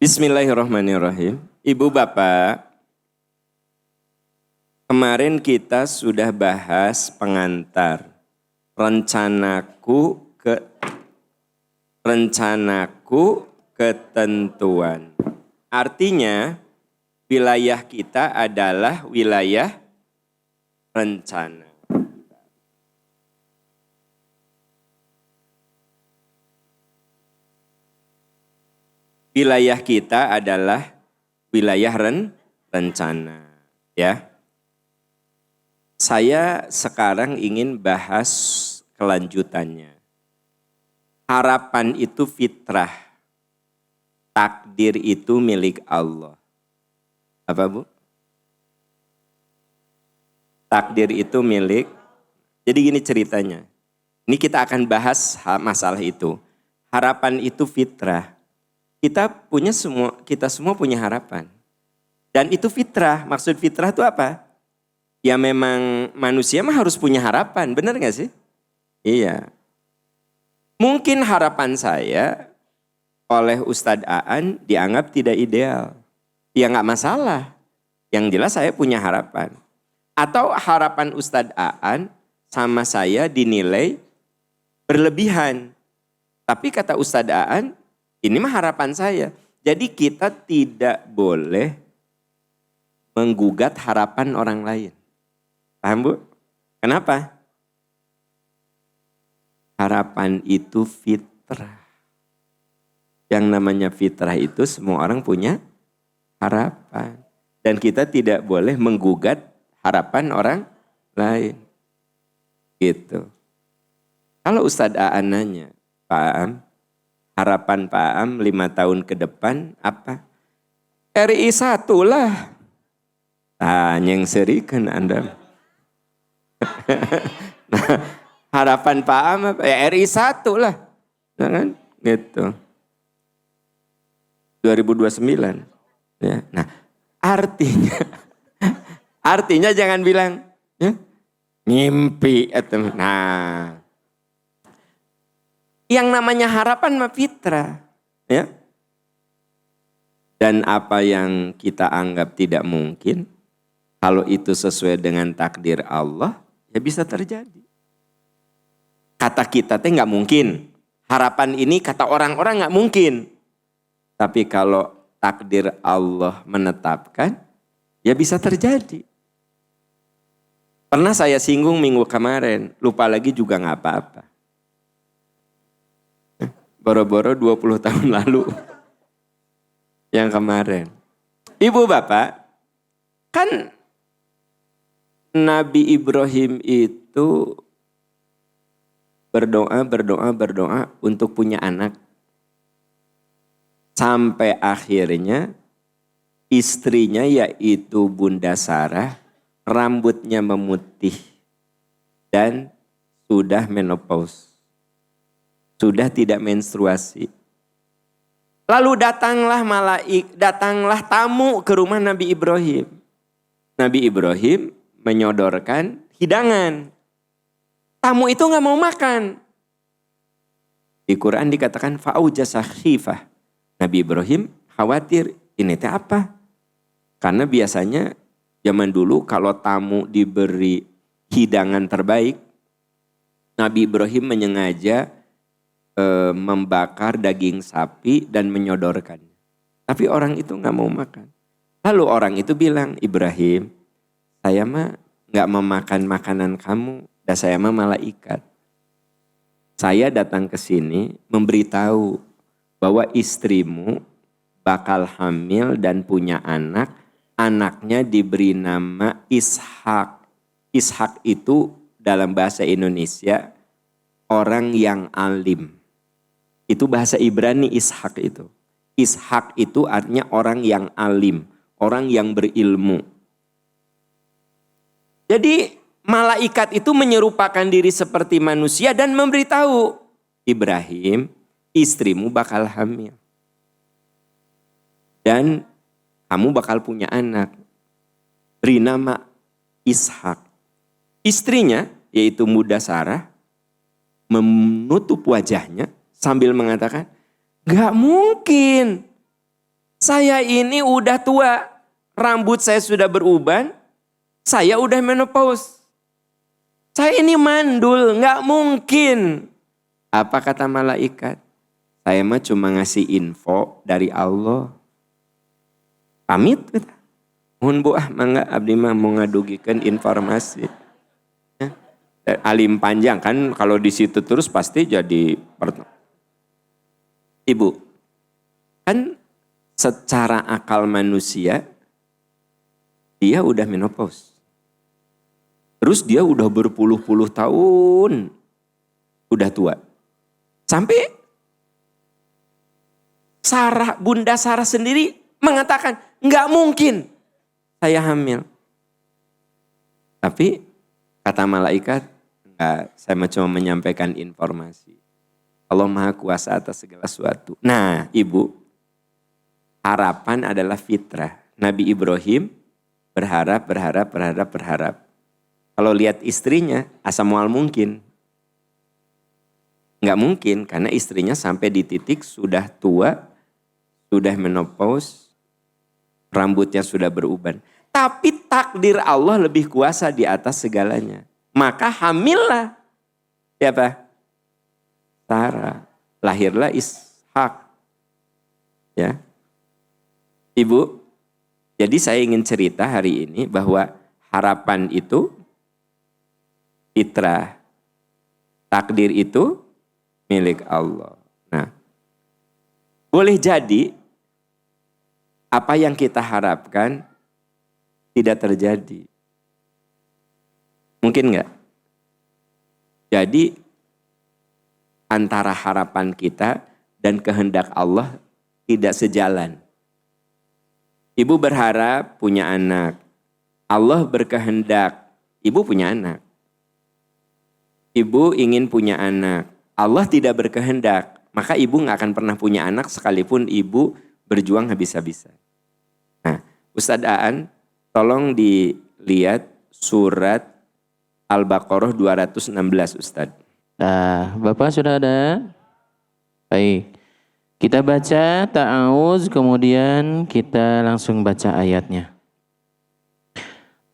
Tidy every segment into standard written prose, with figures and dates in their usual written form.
Bismillahirrahmanirrahim. Ibu Bapak, kemarin kita sudah bahas pengantar. Rencanaku ketentuan. Artinya wilayah kita adalah wilayah rencana. Wilayah kita adalah wilayah rencana, ya. Saya sekarang ingin bahas kelanjutannya. Harapan itu fitrah. Takdir itu milik Allah. Apa Bu? Takdir itu milik. Jadi gini ceritanya. Ini kita akan bahas masalah itu. Harapan itu fitrah. Kita semua punya harapan. Dan itu fitrah. Maksud fitrah itu apa? Ya memang manusia mah harus punya harapan. Benar gak sih? Iya. Mungkin harapan saya oleh Ustadz Aan dianggap tidak ideal. Ya gak masalah. Yang jelas saya punya harapan. Atau harapan Ustadz Aan sama saya dinilai berlebihan. Tapi kata Ustadz Aan, ini mah harapan saya. Jadi kita tidak boleh menggugat harapan orang lain. Paham Bu? Kenapa? Harapan itu fitrah. Yang namanya fitrah itu semua orang punya harapan. Dan kita tidak boleh menggugat harapan orang lain. Gitu. Kalau Ustadz Aan nanya, Pak Am, harapan Pak Am 5 tahun ke depan apa? RI 1 lah. Yang serikan Anda. Nah, harapan Pak Am apa? Ya RI 1 lah. Nah, kan? Gitu. 2029. Ya. Nah, artinya jangan bilang ya, ngimpi atau nah. Yang namanya harapan mah fitrah, ya. Dan apa yang kita anggap tidak mungkin, kalau itu sesuai dengan takdir Allah, ya bisa terjadi. Kata kita teh nggak mungkin. Harapan ini kata orang-orang nggak mungkin. Tapi kalau takdir Allah menetapkan, ya bisa terjadi. Pernah saya singgung minggu kemarin, lupa lagi juga nggak apa-apa. Boro-boro 20 tahun lalu. Yang kemarin. Ibu Bapak, kan Nabi Ibrahim itu berdoa untuk punya anak. Sampai akhirnya istrinya yaitu Bunda Sarah rambutnya memutih dan sudah menopause. Sudah tidak menstruasi. Lalu datanglah tamu ke rumah Nabi Ibrahim. Nabi Ibrahim menyodorkan hidangan. Tamu itu gak mau makan. Di Quran dikatakan fa'aujasa khifah. Nabi Ibrahim khawatir ini teh apa? Karena biasanya zaman dulu kalau tamu diberi hidangan terbaik, Nabi Ibrahim menyengaja membakar daging sapi dan menyodorkan. Tapi orang itu gak mau makan. Lalu orang itu bilang, Ibrahim, saya mah gak memakan makanan kamu, dan saya mah malaikat. Saya datang ke sini memberitahu bahwa istrimu bakal hamil dan punya anak, anaknya diberi nama Ishak. Ishak itu dalam bahasa Indonesia orang yang alim. Itu bahasa Ibrani Ishak itu. Ishak itu artinya orang yang alim, orang yang berilmu. Jadi malaikat itu menyerupakan diri seperti manusia dan memberitahu, Ibrahim, istrimu bakal hamil. Dan kamu bakal punya anak. Beri nama Ishak. Istrinya, yaitu Bunda Sarah, menutup wajahnya sambil mengatakan, gak mungkin Saya ini udah tua, rambut saya sudah beruban, saya udah menopause. Saya ini mandul, nggak mungkin. Apa kata malaikat? Saya mah cuma ngasih info dari Allah. Pamit kita. Mohon bu mangga abdi mah mau ngadugikan informasi. Ya. Alim panjang kan kalau di situ terus pasti jadi Ibu, kan secara akal manusia dia udah menopause. Terus dia udah berpuluh-puluh tahun udah tua. Sampai Bunda Sarah sendiri mengatakan, nggak mungkin saya hamil. Tapi kata malaikat, enggak, saya cuma menyampaikan informasi. Allah Maha Kuasa atas segala sesuatu. Nah, Ibu, harapan adalah fitrah. Nabi Ibrahim berharap. Kalau lihat istrinya, asa mual mungkin. Enggak mungkin, karena istrinya sampai di titik sudah tua, sudah menopause, rambutnya sudah beruban. Tapi takdir Allah lebih kuasa di atas segalanya. Maka hamillah. Siapa? Sarah. Lahirlah Ishak. Ya. Ibu, jadi saya ingin cerita hari ini bahwa harapan itu fitrah. Takdir itu milik Allah. Nah, boleh jadi apa yang kita harapkan tidak terjadi. Mungkin enggak? Jadi antara harapan kita dan kehendak Allah tidak sejalan. Ibu berharap punya anak. Allah berkehendak, ibu punya anak. Ibu ingin punya anak. Allah tidak berkehendak, maka ibu gak akan pernah punya anak sekalipun ibu berjuang habis-habisan. Nah, Ustadz Aan, tolong dilihat surat Al-Baqarah 216 Ustadz. Nah, Bapak sudah ada? Baik. Kita baca ta'awuz, kemudian kita langsung baca ayatnya.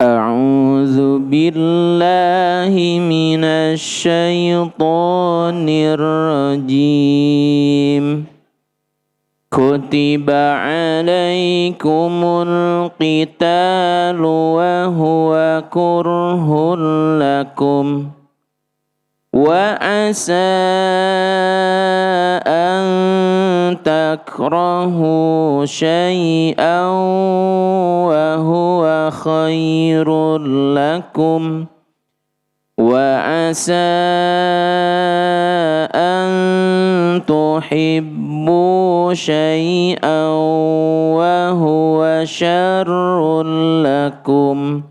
A'udzu billahi minasy syaithanir rajim. Kutiba 'alaikumul qitalu wa huwa kurhun lakum. Wa asa an takrahu syai'an wa huwa khairul lakum wa asa an tuhibbu syai'an wa huwa syarrul lakum.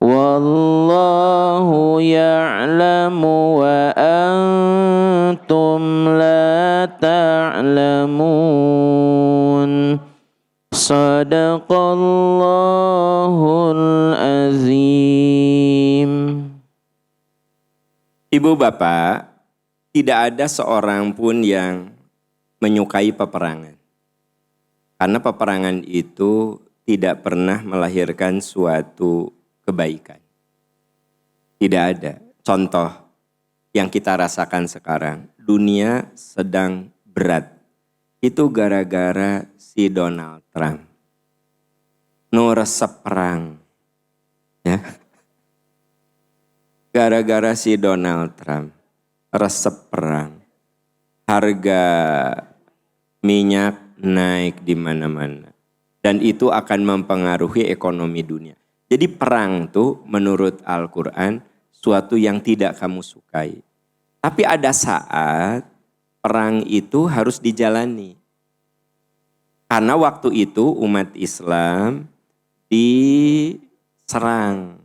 Wallahu ya'lamu wa antum la ta'lamun. Sadaqallahul azim. Ibu bapak, tidak ada seorang pun yang menyukai peperangan. Karena peperangan itu tidak pernah melahirkan suatu kebaikan. Tidak ada. Contoh yang kita rasakan sekarang, dunia sedang berat. Itu gara-gara si Donald Trump. Nu resep perang. Ya. Gara-gara si Donald Trump resep perang. Harga minyak naik di mana-mana. Dan itu akan mempengaruhi ekonomi dunia. Jadi perang tuh menurut Al-Quran suatu yang tidak kamu sukai. Tapi ada saat perang itu harus dijalani. Karena waktu itu umat Islam diserang,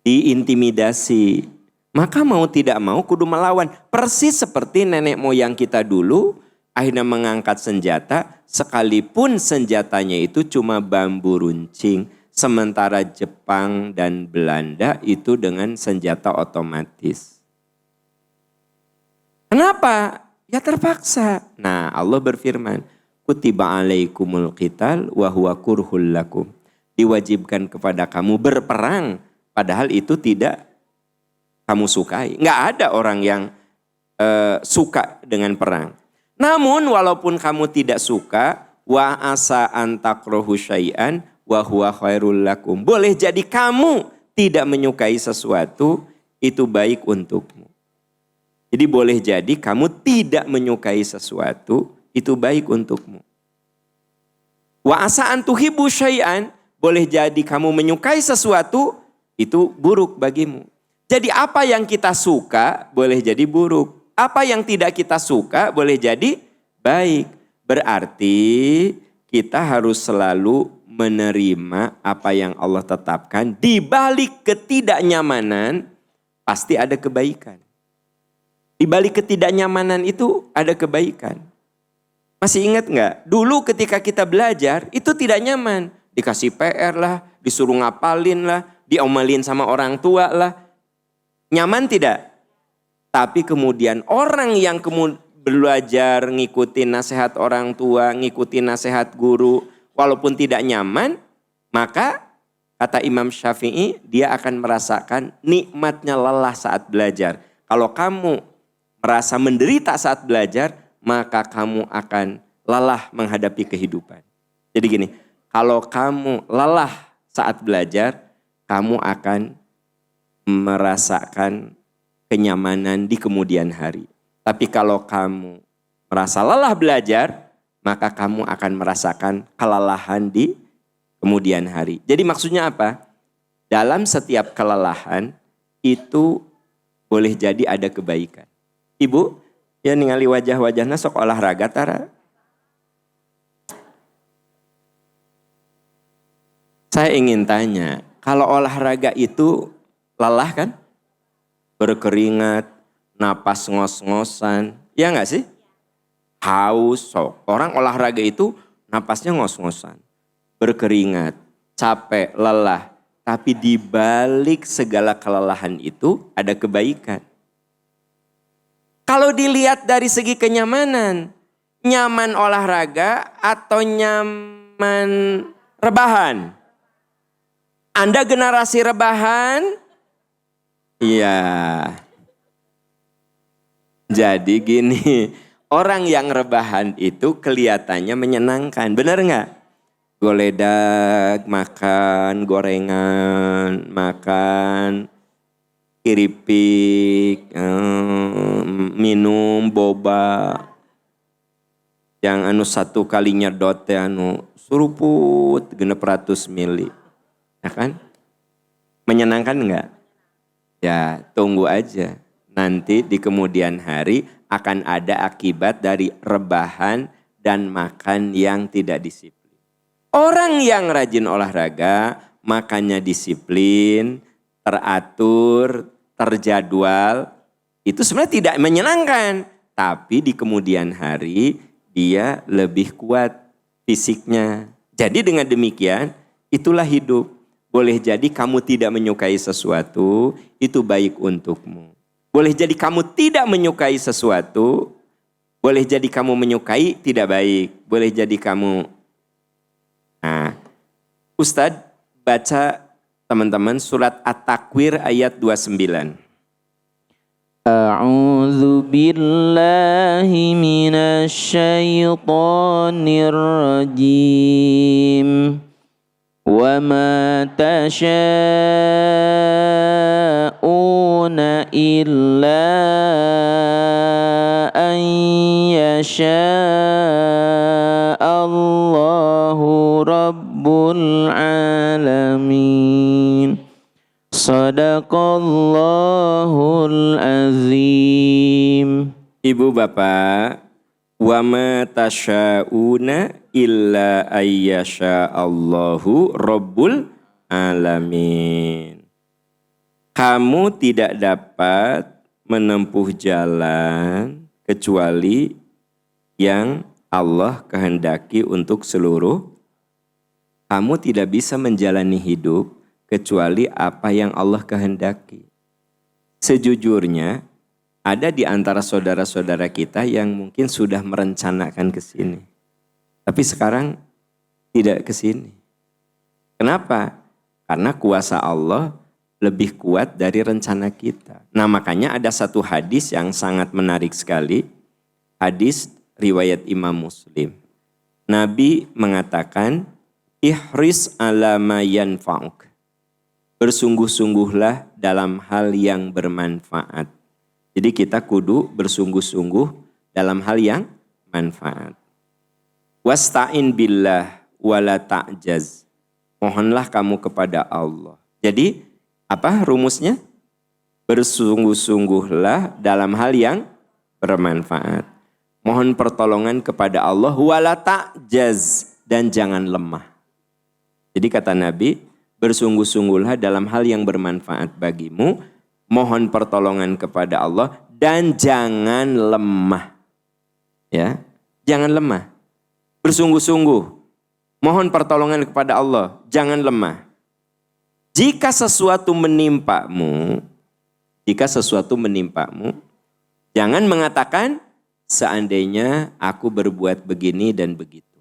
diintimidasi. Maka mau tidak mau kudu melawan. Persis seperti nenek moyang kita dulu akhirnya mengangkat senjata sekalipun senjatanya itu cuma bambu runcing. Sementara Jepang dan Belanda itu dengan senjata otomatis. Kenapa? Ya terpaksa. Nah Allah berfirman, kutiba alaikumul qital wa huwa kurhul lakum. Diwajibkan kepada kamu berperang, padahal itu tidak kamu sukai. Nggak ada orang yang suka dengan perang. Namun walaupun kamu tidak suka, wa asa an takrahu syai'an wa huwa khairul lakum. Boleh jadi kamu tidak menyukai sesuatu, itu baik untukmu. Jadi boleh jadi kamu tidak menyukai sesuatu, itu baik untukmu. Wa asa an tuhibbu syai'an, boleh jadi kamu menyukai sesuatu, itu buruk bagimu. Jadi apa yang kita suka boleh jadi buruk. Apa yang tidak kita suka boleh jadi baik. Berarti kita harus selalu menerima apa yang Allah tetapkan. Di balik ketidaknyamanan pasti ada kebaikan. Di balik ketidaknyamanan itu ada kebaikan. Masih ingat nggak? Dulu ketika kita belajar itu tidak nyaman. Dikasih PR lah, disuruh ngapalin lah, diomelin sama orang tua lah. Nyaman tidak? Tapi kemudian orang yang belajar ngikutin nasihat orang tua, ngikutin nasihat guru, walaupun tidak nyaman, maka kata Imam Syafi'i, dia akan merasakan nikmatnya lelah saat belajar. Kalau kamu merasa menderita saat belajar, maka kamu akan lelah menghadapi kehidupan. Jadi gini, kalau kamu lelah saat belajar, kamu akan merasakan kenyamanan di kemudian hari. Tapi kalau kamu merasa lelah belajar, maka kamu akan merasakan kelelahan di kemudian hari. Jadi maksudnya apa? Dalam setiap kelelahan itu boleh jadi ada kebaikan. Ibu, ya ningali wajah-wajahnya sok olahraga tara. Saya ingin tanya, kalau olahraga itu lelah kan? Berkeringat, napas ngos-ngosan, ya nggak sih? Haus, sok. Orang olahraga itu napasnya ngos-ngosan, berkeringat, capek, lelah. Tapi di balik segala kelelahan itu ada kebaikan. Kalau dilihat dari segi kenyamanan, nyaman olahraga atau nyaman rebahan? Anda generasi rebahan? Iya. Jadi gini, orang yang rebahan itu kelihatannya menyenangkan, benar nggak? Goledak, makan gorengan, makan keripik, minum boba. Yang anu satu kali nyedot anu suruput 600 mili. Ya kan? Menyenangkan enggak? Ya, tunggu aja. Nanti di kemudian hari akan ada akibat dari rebahan dan makan yang tidak disiplin. Orang yang rajin olahraga, makannya disiplin, teratur, terjadwal, itu sebenarnya tidak menyenangkan. Tapi di kemudian hari dia lebih kuat fisiknya. Jadi dengan demikian, itulah hidup. Boleh jadi kamu tidak menyukai sesuatu, itu baik untukmu. Boleh jadi kamu tidak menyukai sesuatu, boleh jadi kamu menyukai tidak baik. Boleh jadi kamu... Nah, Ustadz baca teman-teman surat At-Takwir ayat 29. A'udzu billahi minasy syaithanir rajim. Wa ma tasha'una illa an yasha Allahu rabbul alamin. Sadaqallahul azim. Ibu bapak, wa ma tasya'una illa ayyasha Allahu rabbul alamin. Kamu tidak dapat menempuh jalan kecuali yang Allah kehendaki untuk seluruh. Kamu tidak bisa menjalani hidup kecuali apa yang Allah kehendaki. Sejujurnya, ada di antara saudara-saudara kita yang mungkin sudah merencanakan ke sini. Tapi sekarang tidak ke sini. Kenapa? Karena kuasa Allah lebih kuat dari rencana kita. Nah, makanya ada satu hadis yang sangat menarik sekali. Hadis riwayat Imam Muslim. Nabi mengatakan, ihris ala ma yanfa'uk. Bersungguh-sungguhlah dalam hal yang bermanfaat. Jadi kita kudu bersungguh-sungguh dalam hal yang manfaat. Wasta'in billah wala ta'jaz. Mohonlah kamu kepada Allah. Jadi apa rumusnya? Bersungguh-sungguhlah dalam hal yang bermanfaat. Mohon pertolongan kepada Allah wala ta'jaz, dan jangan lemah. Jadi kata Nabi, bersungguh-sungguhlah dalam hal yang bermanfaat bagimu, mohon pertolongan kepada Allah dan jangan lemah. Ya, jangan lemah. Bersungguh-sungguh mohon pertolongan kepada Allah, jangan lemah. Jika sesuatu menimpamu, jangan mengatakan seandainya aku berbuat begini dan begitu.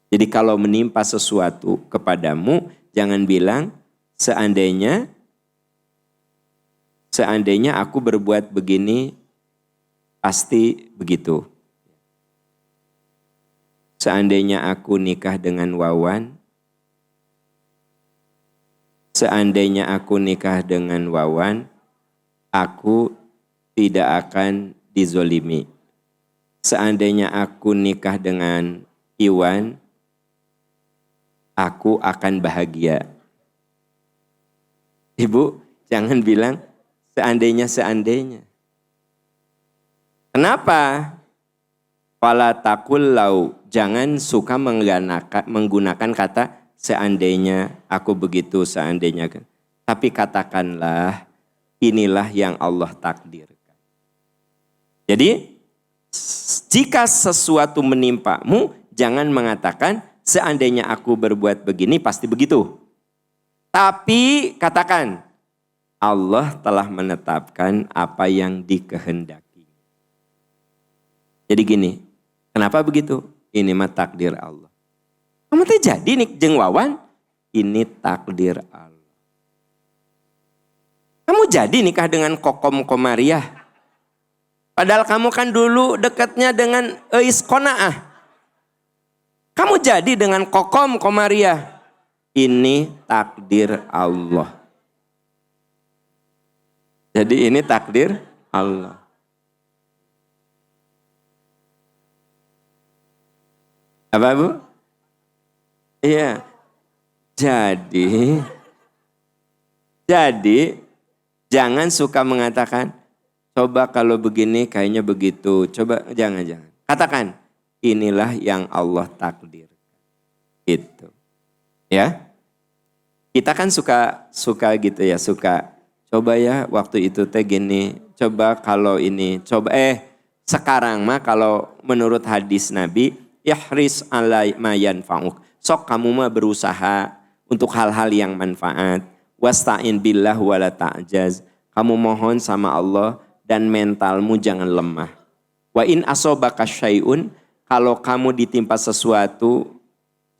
Jadi kalau menimpa sesuatu kepadamu, jangan bilang seandainya aku berbuat begini pasti begitu. Seandainya aku nikah dengan Wawan, aku tidak akan dizolimi. Seandainya aku nikah dengan Iwan, aku akan bahagia. Ibu, jangan bilang seandainya. Kenapa? Fala taqul lau. Jangan suka menggunakan kata seandainya aku begitu, seandainya. Tapi katakanlah inilah yang Allah takdirkan. Jadi jika sesuatu menimpamu, jangan mengatakan seandainya aku berbuat begini pasti begitu. Tapi katakan Allah telah menetapkan apa yang dikehendaki. Jadi gini, kenapa begitu? Ini mah takdir Allah. Kamu teh jadi nih jeung Wawan, ini takdir Allah. Kamu jadi nikah dengan Kokom Komariah. Padahal kamu kan dulu dekatnya dengan Eis Konaah. Kamu jadi dengan Kokom Komariah. Ini takdir Allah. Jadi ini takdir Allah. Apa Bu? Iya. Jadi jangan suka mengatakan, coba kalau begini kayaknya begitu. Coba jangan. Katakan, inilah yang Allah takdir. Itu. Ya. Kita kan suka gitu ya, suka. Coba ya waktu itu teh gini, coba kalau ini, sekarang mah kalau menurut hadis Nabi, ihris ala ma yanfa'uk. Sok kamu mah berusaha untuk hal-hal yang manfaat. Wasta'in billah wala ta'jaz. Kamu mohon sama Allah dan mentalmu jangan lemah. Wa in asobaka syai'un, kalau kamu ditimpa sesuatu,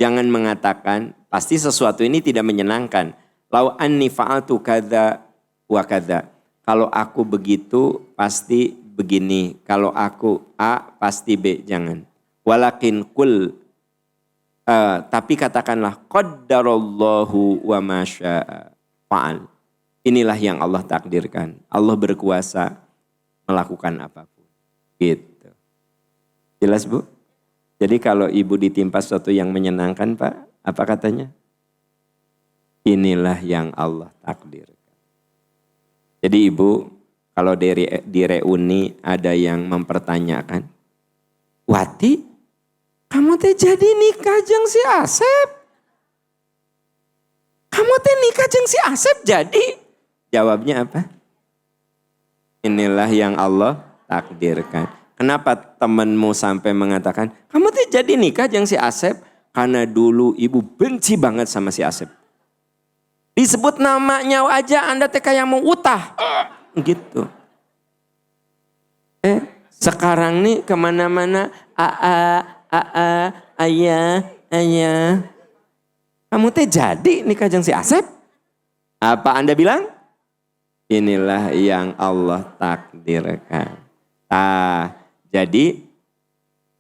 jangan mengatakan, pasti sesuatu ini tidak menyenangkan. Lau anni fa'altu kadza wa kadza. Kalau aku begitu pasti begini. Kalau aku A pasti B, jangan. Walakin kul, tapi katakanlah qaddarallahu wa ma syaa fa'al. Inilah yang Allah takdirkan. Allah berkuasa melakukan apapun. Gitu. Jelas Bu? Jadi kalau ibu ditimpa sesuatu yang menyenangkan Pak, apa katanya? Inilah yang Allah takdirkan. Jadi ibu, kalau di reuni ada yang mempertanyakan, Wati, kamu teh jadi nikah jeung si Asep? Kamu teh nikah jeung si Asep jadi? Jawabnya apa? Inilah yang Allah takdirkan. Kenapa temanmu sampai mengatakan, kamu teh jadi nikah jeung si Asep? Karena dulu ibu benci banget sama si Asep. Disebut namanya aja Anda teh kayak mau utah. Gitu. Sekarang nih kemana-mana ayah. Kamu teh jadi nikah jeung si Asep? Apa Anda bilang? Inilah yang Allah takdirkan. Jadi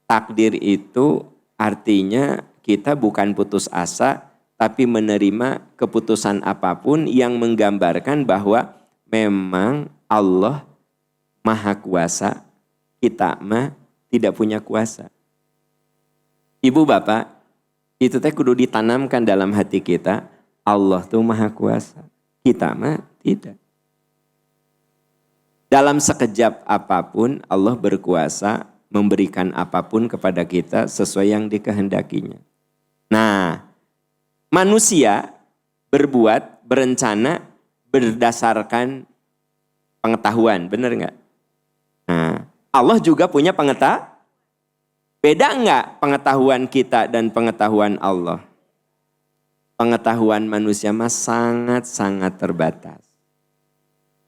takdir itu artinya kita bukan putus asa, tapi menerima keputusan apapun yang menggambarkan bahwa memang Allah Maha Kuasa, kita mah tidak punya kuasa. Ibu bapak, itu teh kudu ditanamkan dalam hati kita, Allah tuh Maha Kuasa, kita mah tidak. Dalam sekejap apapun Allah berkuasa memberikan apapun kepada kita sesuai yang dikehendakinya. Nah, manusia berbuat, berencana berdasarkan pengetahuan, benar nggak? Nah, Allah juga punya pengetahuan. Beda nggak pengetahuan kita dan pengetahuan Allah? Pengetahuan manusia mah sangat-sangat terbatas.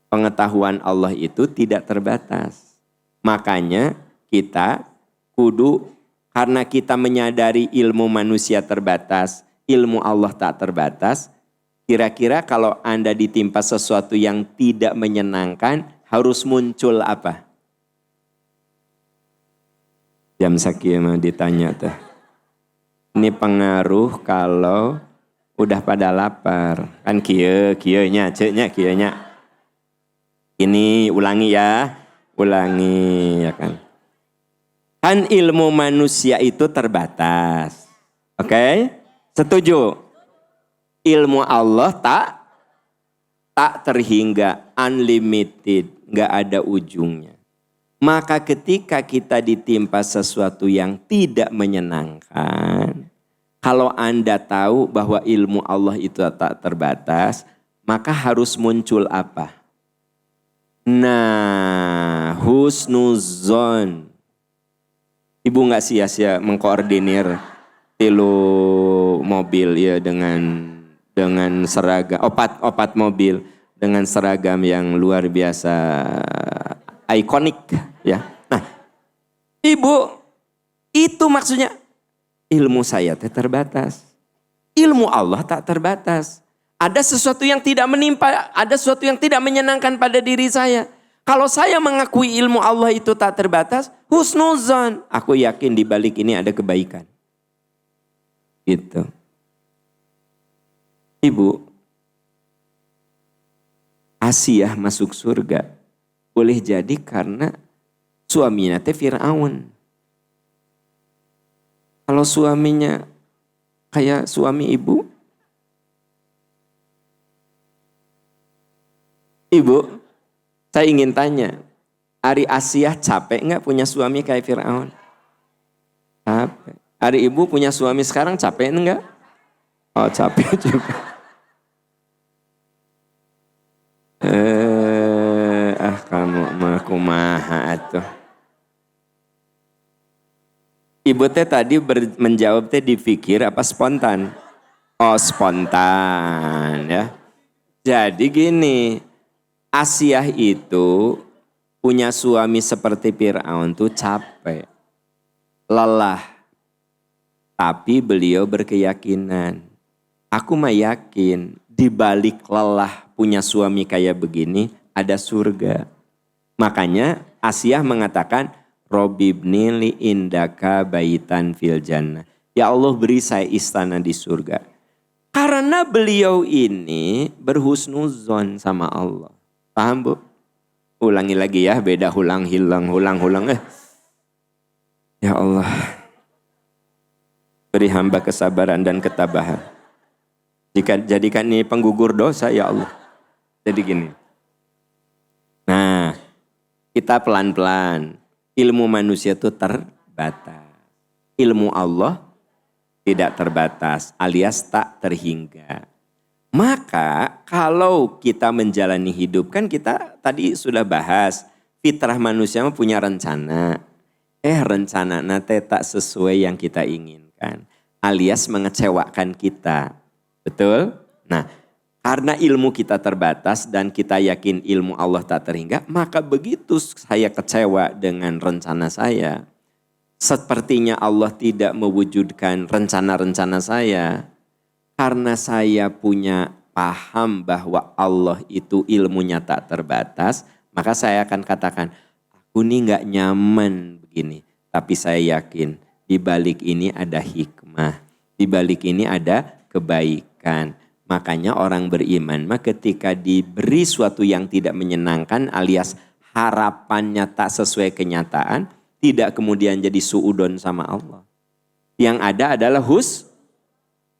Pengetahuan Allah itu tidak terbatas. Makanya kita kudu, karena kita menyadari ilmu manusia terbatas, ilmu Allah tak terbatas. Kira-kira kalau Anda ditimpa sesuatu yang tidak menyenangkan, harus muncul apa? Jam sakieu mah ditanya teh. Ini pengaruh kalau udah pada lapar. Kan kieu nya, ceknya kieu nya. Ini ulangi ya, ulangi ya kan. Kan ilmu manusia itu terbatas. Oke? Setuju? Ilmu Allah tak terhingga, unlimited, nggak ada ujungnya. Maka ketika kita ditimpa sesuatu yang tidak menyenangkan, kalau Anda tahu bahwa ilmu Allah itu tak terbatas, maka harus muncul apa? Nah, husnuzon. Ibu nggak sia-sia mengkoordinir tilu mobil ya dengan seragam, opat mobil dengan seragam yang luar biasa ikonik ya. Nah, Ibu, itu maksudnya ilmu saya terbatas. Ilmu Allah tak terbatas. Ada sesuatu yang tidak menimpa, ada sesuatu yang tidak menyenangkan pada diri saya. Kalau saya mengakui ilmu Allah itu tak terbatas, husnuzan, aku yakin di balik ini ada kebaikan. Gitu. Ibu, Asiyah masuk surga boleh jadi karena suaminya teh Fir'aun. Kalau suaminya kayak suami ibu, saya ingin tanya, Ari Asiyah capek nggak punya suami kayak Fir'aun? Capek. Ari ibu punya suami sekarang capek enggak? Oh capek juga. Kamu mah kumaha atuh. Ibu teh tadi menjawab teh dipikir apa spontan? Oh spontan ya. Jadi gini, Asiyah itu punya suami seperti Fir'aun tuh capek, lelah. Tapi beliau berkeyakinan, aku mah yakin di balik lelah punya suami kayak begini ada surga. Makanya Asiyah mengatakan, Robibni li indaka baitan fil jannah. Ya Allah beri saya istana di surga. Karena beliau ini berhusnuzon sama Allah. Paham Bu? Ulangi lagi ya, beda hulang. Ya Allah, beri hamba kesabaran dan ketabahan. Jadikan ini penggugur dosa ya Allah. Jadi gini. Nah, kita pelan-pelan. Ilmu manusia itu terbatas. Ilmu Allah tidak terbatas alias tak terhingga. Maka kalau kita menjalani hidup, kan kita tadi sudah bahas fitrah manusia punya rencana. Rencana nate tak sesuai yang kita inginkan. Alias mengecewakan kita. Betul? Nah, karena ilmu kita terbatas dan kita yakin ilmu Allah tak terhingga, maka begitu saya kecewa dengan rencana saya, sepertinya Allah tidak mewujudkan rencana-rencana saya. Karena saya punya paham bahwa Allah itu ilmunya tak terbatas, maka saya akan katakan, aku nih gak nyaman begini. Tapi saya yakin di balik ini ada hikmah, di balik ini ada kebaikan. Makanya orang beriman ketika diberi suatu yang tidak menyenangkan alias harapannya tak sesuai kenyataan, tidak kemudian jadi suudon sama Allah. Yang ada adalah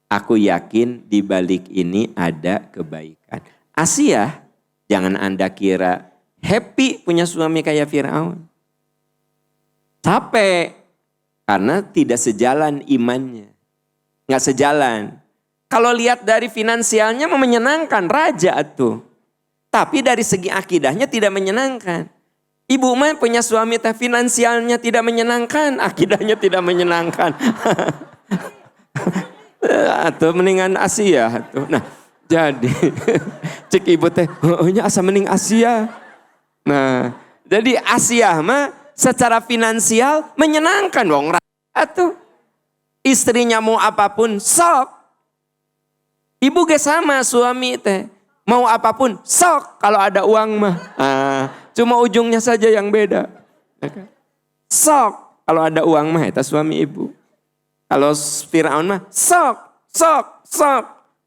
aku yakin di balik ini ada kebaikan. Asia, jangan Anda kira happy punya suami kayak Fir'aun. Capek karena tidak sejalan imannya. Nggak sejalan. Kalau lihat dari finansialnya menyenangkan, raja tuh. Tapi dari segi akidahnya tidak menyenangkan. Ibu mah punya suami finansialnya tidak menyenangkan, akidahnya tidak menyenangkan. Atau mendingan Asia tuh. Nah, jadi cek ibu teh, nya asa mending Asia. Nah, jadi Asia mah secara finansial menyenangkan dong. Atau istrinya mau apapun sok. Ibu ge sama suami teh. Mau apapun sok kalau ada uang mah. Cuma ujungnya saja yang beda. Sok kalau ada uang mah itu suami ibu. Kalau Fir'aun mah sok.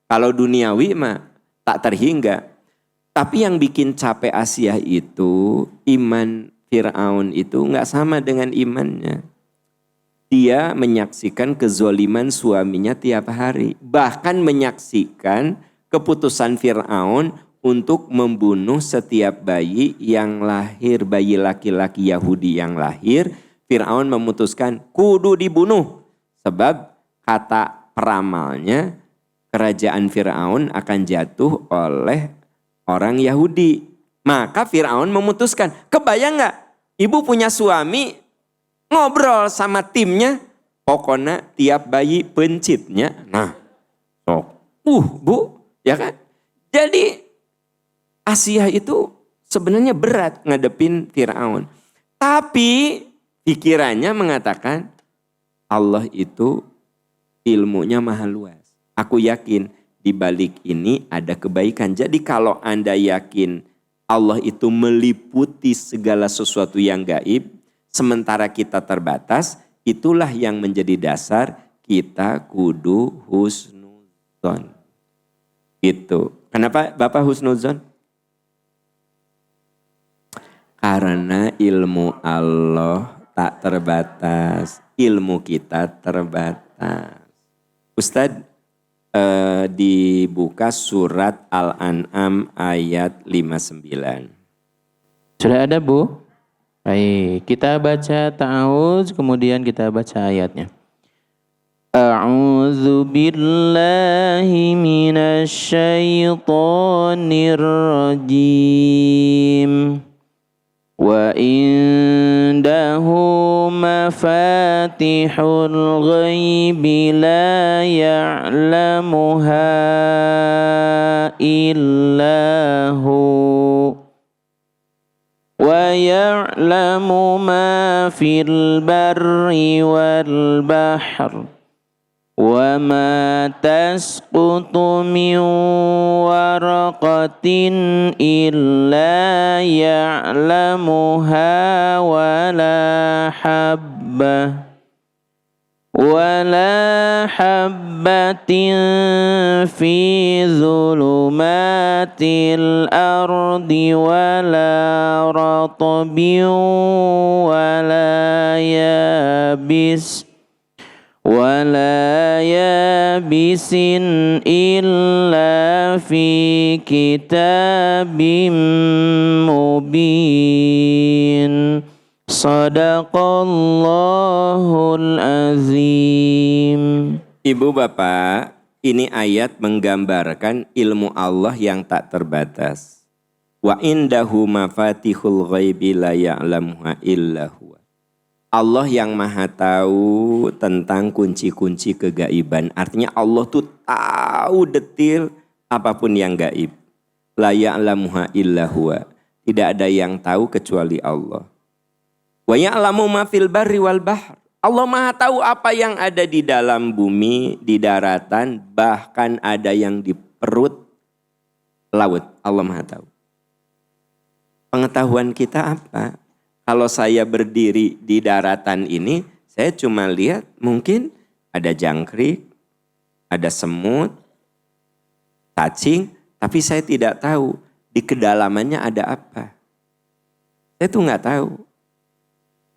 Kalau duniawi mah tak terhingga. Tapi yang bikin capek Asia itu iman Fir'aun itu nggak sama dengan imannya. Dia menyaksikan kezoliman suaminya tiap hari. Bahkan menyaksikan keputusan Fir'aun untuk membunuh setiap bayi yang lahir, bayi laki-laki Yahudi yang lahir. Fir'aun memutuskan kudu dibunuh. Sebab kata peramalnya kerajaan Fir'aun akan jatuh oleh orang Yahudi. Maka Fir'aun memutuskan, kebayang gak ibu punya suami ngobrol sama timnya. Pokoknya tiap bayi pencitnya. Nah, sok. Bu, ya kan? Jadi Asia itu sebenarnya berat ngadepin Fir'aun. Tapi pikirannya mengatakan Allah itu ilmunya maha luas. Aku yakin di balik ini ada kebaikan. Jadi kalau Anda yakin Allah itu meliputi segala sesuatu yang gaib, sementara kita terbatas, itulah yang menjadi dasar kita kudu husnuzon. Itu. Kenapa Bapak husnuzon? Karena ilmu Allah tak terbatas, ilmu kita terbatas. Ustadz, dibuka surat Al-An'am ayat 59. Sudah ada, Bu? Baik, kita baca ta'awuz, kemudian kita baca ayatnya. A'udzu billahi minasy syaithanir rajim. Wa indahu mafatihul ghaibi la ya'lamuha illahu wa ya'lamu ma fil barri wal bahr wa ma tasqutu min waraqatin illa ya'lamuha wala habbatin fi zulumatil ardi wala ratbin wala yabisin illa fi kitabim mubin. Sadaqallahul azim. Ibu bapak, ini ayat menggambarkan ilmu Allah yang tak terbatas. Wa indahu mafatihul ghaibi la ya'lamuha illa huwa. Allah yang maha tahu tentang kunci-kunci kegaiban. Artinya Allah tuh tahu detil apapun yang gaib. La ya'lamuha illa huwa. Tidak ada yang tahu kecuali Allah. Wa ya'lamu ma fil barri wal bahr. Allah Maha tahu apa yang ada di dalam bumi, di daratan, bahkan ada yang di perut laut. Allah Maha tahu. Pengetahuan kita apa? Kalau saya berdiri di daratan ini, saya cuma lihat mungkin ada jangkrik, ada semut, cacing, tapi saya tidak tahu di kedalamannya ada apa. Saya tuh nggak tahu.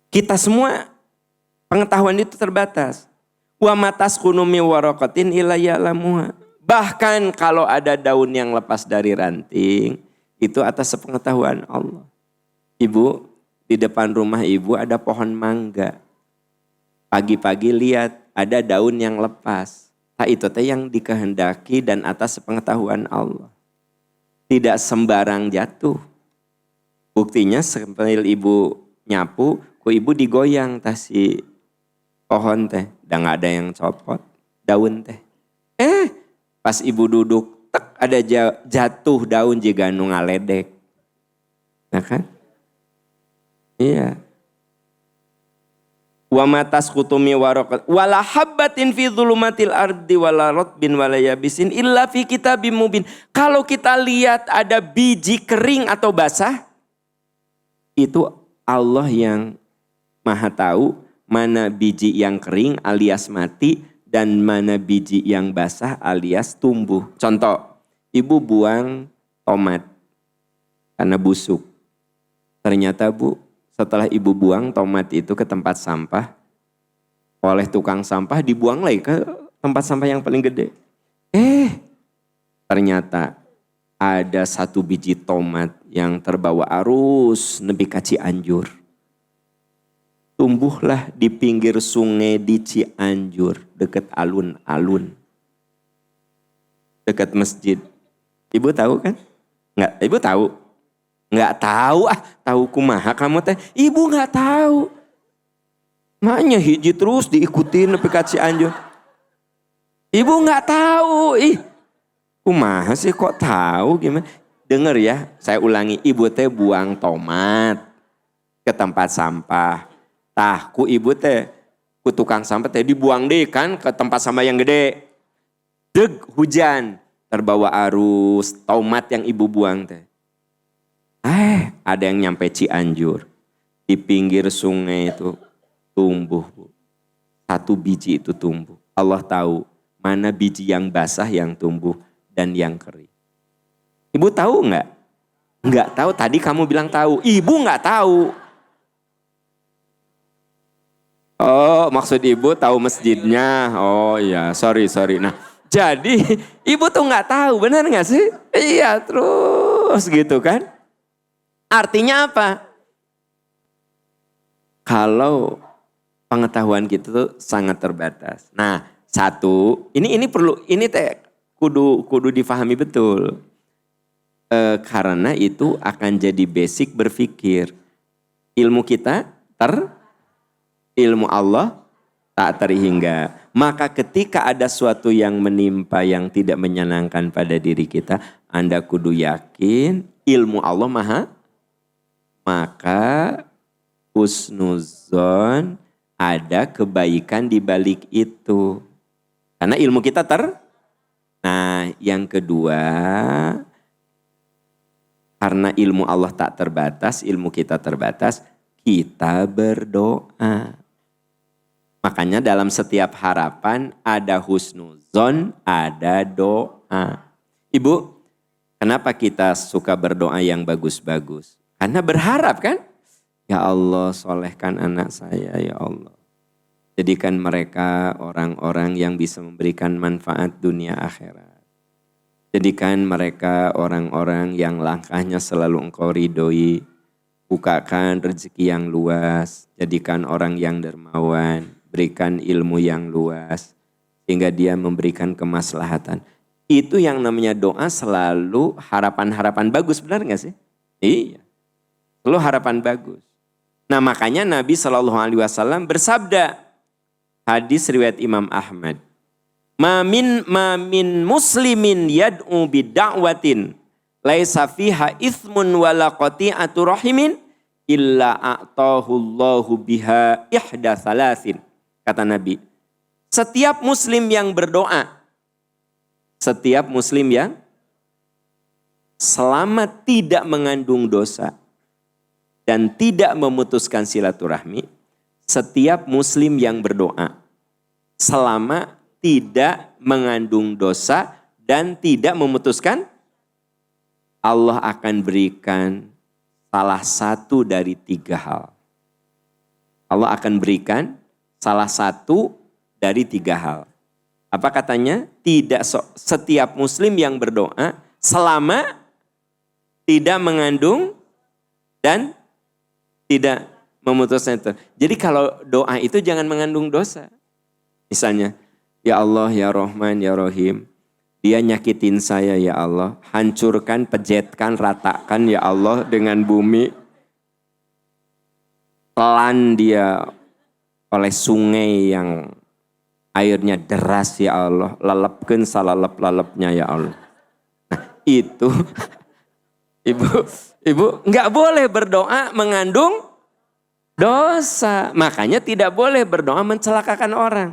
Kita semua pengetahuan itu terbatas. Wa matas kunumi warokatin illa ya'lamuha. Bahkan kalau ada daun yang lepas dari ranting, itu atas sepengetahuan Allah. Ibu, di depan rumah ibu ada pohon mangga. Pagi-pagi lihat ada daun yang lepas. Nah, itu teh yang dikehendaki dan atas sepengetahuan Allah. Tidak sembarang jatuh. Buktinya sambil ibu nyapu, ku ibu digoyang si pohon teh. Dan gak ada yang copot daun teh. Pas ibu duduk, tek ada jatuh daun juga nu ngaledek. Nah kan? Iya. Wa matas kutumi warokat wala habbatin fi dzulumatil ardi wala ratbin wala yabisin illa fi kitabim mubin. Kalau kita lihat ada biji kering atau basah, itu Allah yang Maha tahu mana biji yang kering alias mati dan mana biji yang basah alias tumbuh. Contoh, ibu buang tomat karena busuk. Ternyata Bu, setelah ibu buang tomat itu ke tempat sampah, oleh tukang sampah dibuang lagi ke tempat sampah yang paling gede. Ternyata ada satu biji tomat yang terbawa arus nepi ka Cianjur. Tumbuhlah di pinggir sungai di Cianjur, dekat alun-alun. Dekat masjid. Ibu tahu kan? Enggak, ibu tahu. Enggak tahu, tahu kumaha kamu teh. Ibu enggak tahu. Makanya hiji terus diikutin nepi ka Cianjur. Ibu enggak tahu. Kumaha sih kok tahu gimana? Dengar ya, saya ulangi. Ibu teh buang tomat ke tempat sampah. Tah, ku ibu teh, ku tukang sampah teh dibuang deh kan ke tempat sampah yang gede. Deg hujan, terbawa arus tomat yang ibu buang teh. Ada yang nyampe Cianjur. Di pinggir sungai itu tumbuh. Bu. Satu biji itu tumbuh. Allah tahu mana biji yang basah yang tumbuh dan yang kering. Ibu tahu enggak? Enggak tahu, tadi kamu bilang tahu. Ibu enggak tahu. Oh, maksud ibu tahu masjidnya. Oh iya, sorry. Nah, jadi ibu tuh nggak tahu, benar nggak sih? Iya, terus gitu kan? Artinya apa? Kalau pengetahuan kita tuh sangat terbatas. Nah, satu, ini perlu, ini teh kudu difahami betul. Karena itu akan jadi basic berpikir. Ilmu kita ilmu Allah tak terhingga. Maka ketika ada suatu yang menimpa yang tidak menyenangkan pada diri kita, Anda kudu yakin ilmu Allah maha. Maka husnuzon, ada kebaikan di balik itu. Karena ilmu kita Nah, yang kedua, karena ilmu Allah tak terbatas, ilmu kita terbatas, kita berdoa. Makanya dalam setiap harapan ada husnuzon, ada doa. Ibu, kenapa kita suka berdoa yang bagus-bagus? Karena berharap kan? Ya Allah, solehkan anak saya ya Allah. Jadikan mereka orang-orang yang bisa memberikan manfaat dunia akhirat. Jadikan mereka orang-orang yang langkahnya selalu Engkau ridhoi. Bukakan rezeki yang luas. Jadikan orang yang dermawan. Berikan ilmu yang luas. Sehingga dia memberikan kemaslahatan. Itu yang namanya doa selalu harapan-harapan bagus. Benar gak sih? Iya. Selalu harapan bagus. Nah makanya Nabi SAW bersabda. Hadis riwayat Imam Ahmad. Mamin muslimin yad'u bid'awatin. Laisa fiha ithmun wala qati'atu rahimin. Illa a'tahullahu biha ihda thalathin. kata Nabi. Setiap muslim yang berdoa, setiap muslim yang selama tidak mengandung dosa dan tidak memutuskan silaturahmi, setiap muslim yang berdoa selama tidak mengandung dosa dan tidak memutuskan, Allah akan berikan salah satu dari 3 hal. Allah akan berikan salah satu dari 3 hal. Apa katanya? Setiap muslim yang berdoa selama tidak mengandung dan tidak memutuskan itu. Jadi kalau doa itu jangan mengandung dosa. Misalnya, ya Allah, ya Rahman, ya Rahim. Dia nyakitin saya ya Allah. Hancurkan, pejetkan, ratakan ya Allah dengan bumi. Telan dia oleh sungai yang airnya deras ya Allah. Lelepkan salalep-lelepnya ya Allah. Nah itu Ibu nggak boleh berdoa mengandung dosa. Makanya tidak boleh berdoa mencelakakan orang.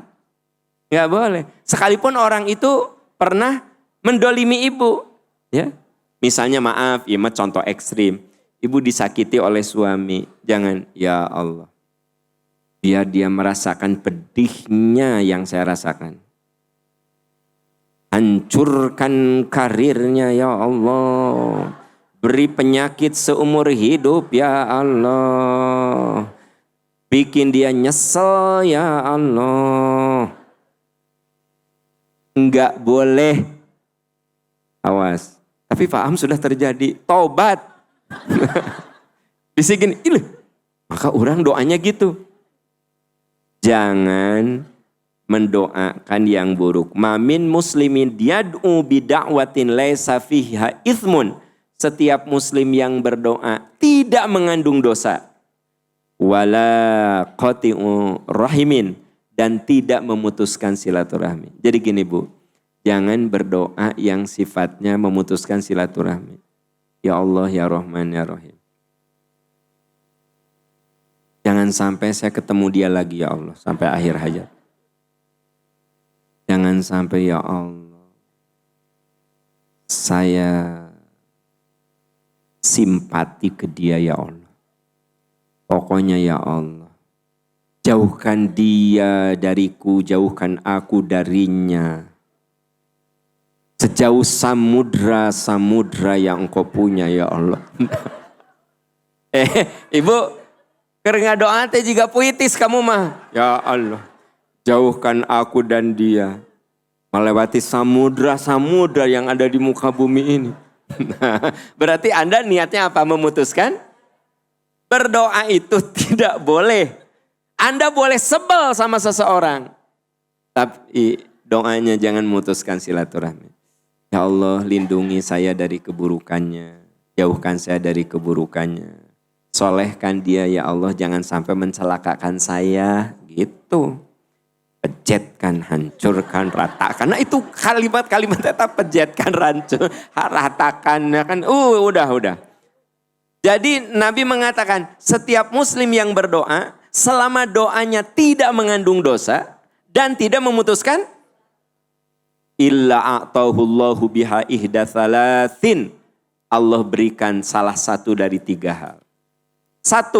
Nggak boleh. Sekalipun orang itu pernah mendolimi ibu. Ya, misalnya maaf, ya contoh ekstrim. Ibu disakiti oleh suami. Jangan, ya Allah. Biar dia merasakan pedihnya yang saya rasakan. Hancurkan karirnya ya Allah. Beri penyakit seumur hidup ya Allah. Bikin dia nyesel ya Allah. Enggak boleh. Awas. Tapi paham sudah terjadi. Tobat. Bisikin. Maka orang doanya gitu. Jangan mendoakan yang buruk. Mamin muslimin yad'u bida'watin laisa fiha ithmun. Setiap muslim yang berdoa tidak mengandung dosa. Wala qati'u rahimin. Dan tidak memutuskan silaturahmi. Jadi gini Bu, jangan berdoa yang sifatnya memutuskan silaturahmi. Ya Allah, ya Rahman, ya Rahim. Jangan sampai saya ketemu dia lagi ya Allah, sampai akhir hayat. Jangan sampai ya Allah, saya simpati ke dia ya Allah. Pokoknya ya Allah, jauhkan dia dariku, jauhkan aku darinya. Sejauh samudra yang engkau punya ya Allah. Ibu, karena doa teh juga puitis kamu mah. Ya Allah, jauhkan aku dan dia melewati samudra yang ada di muka bumi ini. Berarti Anda niatnya apa? Memutuskan? Berdoa itu tidak boleh. Anda boleh sebel sama seseorang. Tapi doanya jangan memutuskan silaturahmi. Ya Allah, lindungi saya dari keburukannya. Jauhkan saya dari keburukannya. Solehkan dia ya Allah, jangan sampai mencelakakan saya. Gitu. Pejetkan, hancurkan, ratakan. Nah itu kalimat-kalimat tetap pejetkan, hancur, ratakan. Kan, udah. Jadi Nabi mengatakan setiap muslim yang berdoa selama doanya tidak mengandung dosa dan tidak memutuskan illa a'tahullahu biha ihda thalathin. Allah berikan salah satu dari 3 hal. 1,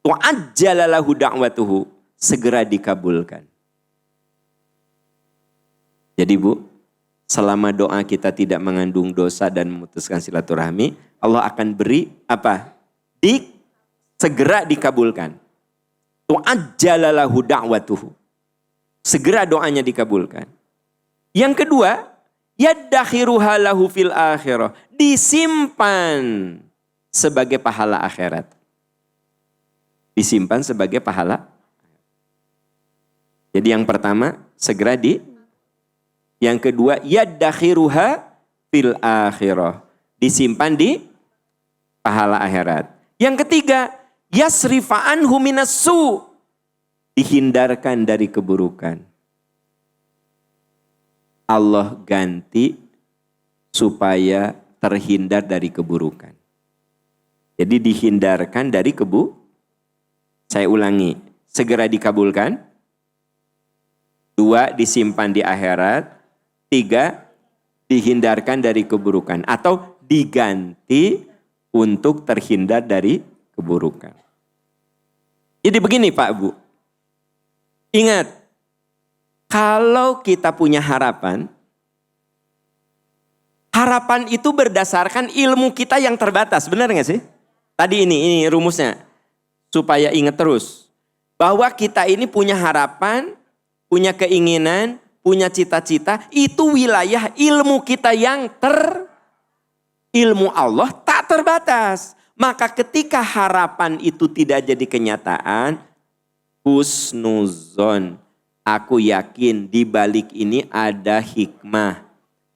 tu'ajjalalahu da'watuhu, segera dikabulkan. Jadi Bu, selama doa kita tidak mengandung dosa dan memutuskan silaturahmi, Allah akan beri apa? Segera dikabulkan. Tu'ajjalalahu da'watuhu. Segera doanya dikabulkan. Yang kedua, yaddakhiruha lahu fil akhirah. Disimpan sebagai pahala akhirat. Disimpan sebagai pahala. Jadi yang pertama, segera yang kedua, yaddakhiruha fil akhirah. Disimpan di pahala akhirat. Yang ketiga, yasrifa anhu minassu. Dihindarkan dari keburukan. Allah ganti supaya terhindar dari keburukan. Jadi dihindarkan dari Saya ulangi, segera dikabulkan, 2, disimpan di akhirat. 3, dihindarkan dari keburukan. Atau diganti untuk terhindar dari keburukan. Jadi begini Pak Bu. Ingat, kalau kita punya harapan, harapan itu berdasarkan ilmu kita yang terbatas. Benar gak sih? Tadi ini rumusnya. Supaya ingat terus. Bahwa kita ini punya harapan, punya keinginan, punya cita-cita. Itu wilayah ilmu kita yang ilmu Allah tak terbatas. Maka ketika harapan itu tidak jadi kenyataan, husnuzon. Aku yakin di balik ini ada hikmah.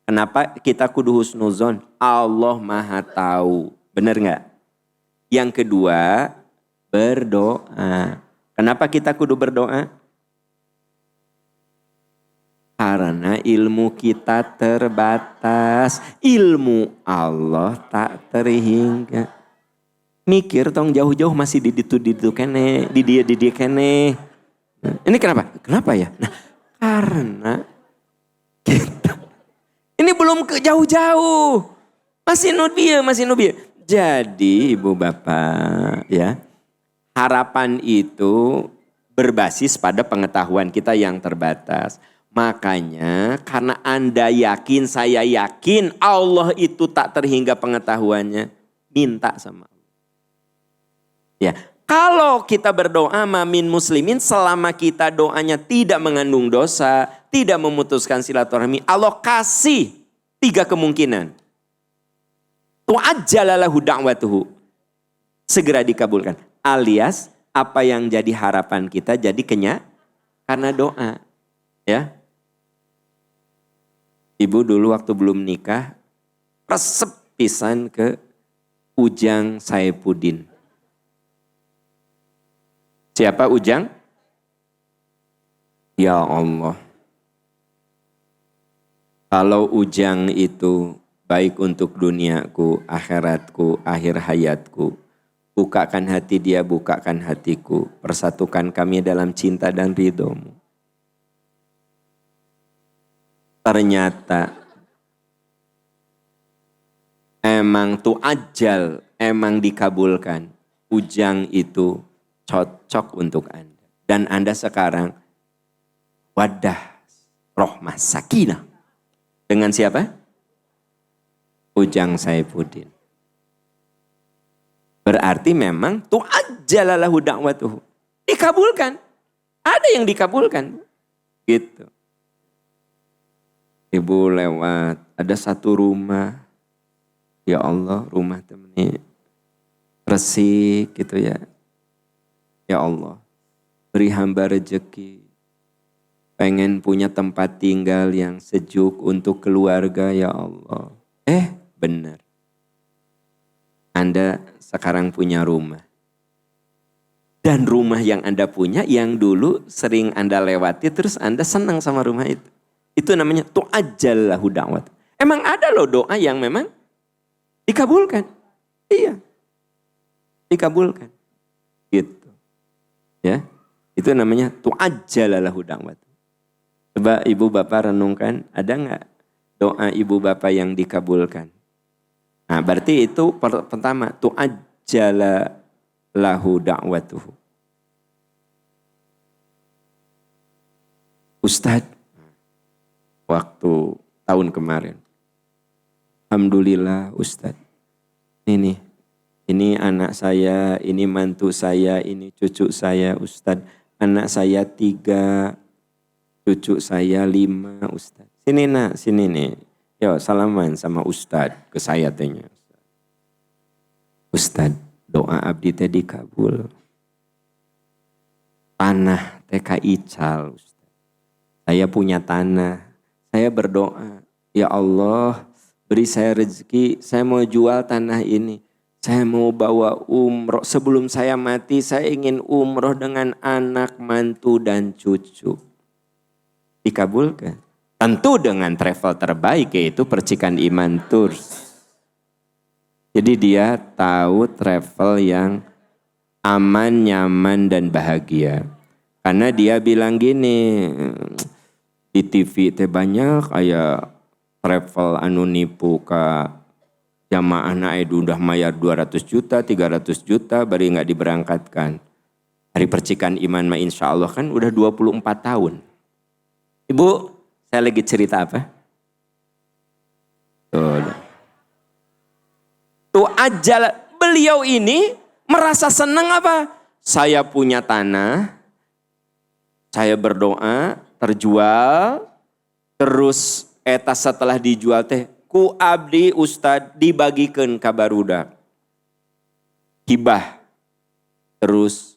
Kenapa kita kudu husnuzon? Allah Maha tahu. Benar nggak? Yang kedua, berdoa. Kenapa kita kudu berdoa? Karena ilmu kita terbatas. Ilmu Allah tak terhingga. Mikir tong jauh-jauh masih di ditu kene, di dia kene. Ini kenapa? Kenapa ya? Nah, karena kita ini belum ke jauh-jauh. Masih nubia. Jadi Ibu Bapak ya, harapan itu berbasis pada pengetahuan kita yang terbatas. Makanya karena Anda yakin, saya yakin Allah itu tak terhingga pengetahuannya, minta sama Allah. Ya, kalau kita berdoa mamin muslimin, selama kita doanya tidak mengandung dosa, tidak memutuskan silaturahmi, Allah kasih 3 kemungkinan. Tu'ajjalalahu da'watuhu. Segera dikabulkan. Alias apa yang jadi harapan kita jadi karena doa. Ya. Ibu dulu waktu belum nikah, resep pisan ke Ujang Saifuddin. Siapa Ujang? Ya Allah. Kalau Ujang itu baik untuk duniaku, akhiratku, akhir hayatku. Bukakan hati dia, bukakan hatiku. Persatukan kami dalam cinta dan ridhomu. Ternyata emang tu'ajjal, emang dikabulkan. Ujang itu cocok untuk Anda. Dan Anda sekarang wadah rohmah sakinah. Dengan siapa? Ujang Saifuddin. Berarti memang tu'ajjalalahu da'watuhu. Dikabulkan. Ada yang dikabulkan. Gitu. Ibu lewat, ada satu rumah. Ya Allah, rumah temen ini resik gitu ya. Ya Allah, beri hamba rezeki. Pengen punya tempat tinggal yang sejuk untuk keluarga ya Allah. Benar. Anda sekarang punya rumah. Dan rumah yang Anda punya yang dulu sering Anda lewati terus Anda senang sama rumah itu. Itu namanya tu'ajjallahu da'wat. Emang ada loh doa yang memang dikabulkan. Iya. Dikabulkan. Gitu. Ya, itu namanya tu'ajjalalahu da'wat. Coba ibu bapak renungkan, ada nggak doa ibu bapak yang dikabulkan? Nah, berarti itu pertama tu'ajjalahu da'watuhu. Ustadz, waktu tahun kemarin, alhamdulillah Ustadz, ini anak saya, ini mantu saya, ini cucu saya Ustadz. Anak saya 3, cucu saya 5 Ustadz. Sini nak, sini nih. Yo salaman sama Ustadz ke saya tanya. Ustadz, doa abdi teh dikabul. Tanah teh ical Ustadz. Saya punya tanah. Saya berdoa, ya Allah beri saya rezeki, saya mau jual tanah ini. Saya mau bawa umroh, sebelum saya mati saya ingin umroh dengan anak, mantu dan cucu. Dikabulkan. Tentu dengan travel terbaik yaitu Percikan Iman Tours. Jadi dia tahu travel yang aman, nyaman dan bahagia. Karena dia bilang gini, Di TV teh banyak aya travel anu nipu ka jamaah itu udah mayar 200 juta, 300 juta bari nggak diberangkatkan. Hari percikan iman mah insya Allah kan udah 24 tahun. Ibu, saya lagi cerita apa? Tuh ajal beliau ini merasa senang apa? Saya punya tanah, saya berdoa, terjual, terus eta setelah dijual teh ku abdi ustad dibagikeun ka barudak. Hibah. Terus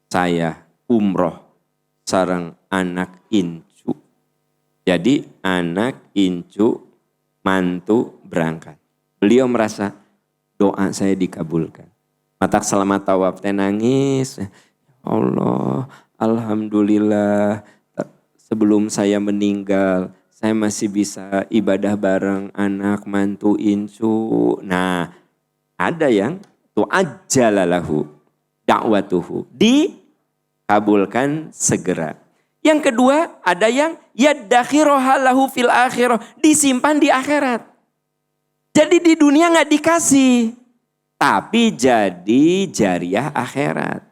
saya umroh sareng anak incu. Jadi anak incu mantu berangkat. Beliau merasa doa saya dikabulkan. Matak selamat tawaf teh nangis. Allah, alhamdulillah sebelum saya meninggal saya masih bisa ibadah bareng anak mantu incu. Nah, ada yang tu'ajjalalahu da'watuhu, dikabulkan segera. Yang kedua, ada yang yaddakhiroha lahu fil akhirah, disimpan di akhirat. Jadi di dunia nggak dikasih, tapi jadi jariah akhirat.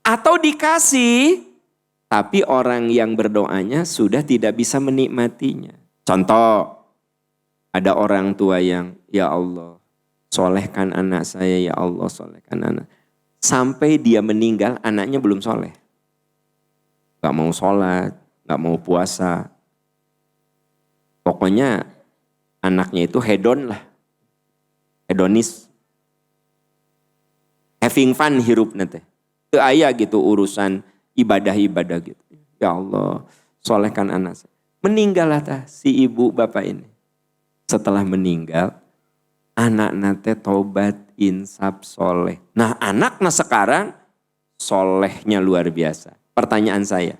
Atau dikasih, tapi orang yang berdoanya sudah tidak bisa menikmatinya. Contoh, ada orang tua yang, ya Allah, solehkan anak saya, ya Allah, solehkan anak. Sampai dia meninggal, anaknya belum soleh. Gak mau sholat, gak mau puasa. Pokoknya anaknya itu hedon lah. Hedonis. Having fun hirup nanti. Itu ayah gitu urusan ibadah-ibadah gitu. Ya Allah, solehkan anak saya. Meninggallah si ibu bapak ini. Setelah meninggal, anak nate tobat, insaf, soleh. Nah anaknya sekarang solehnya luar biasa. Pertanyaan saya,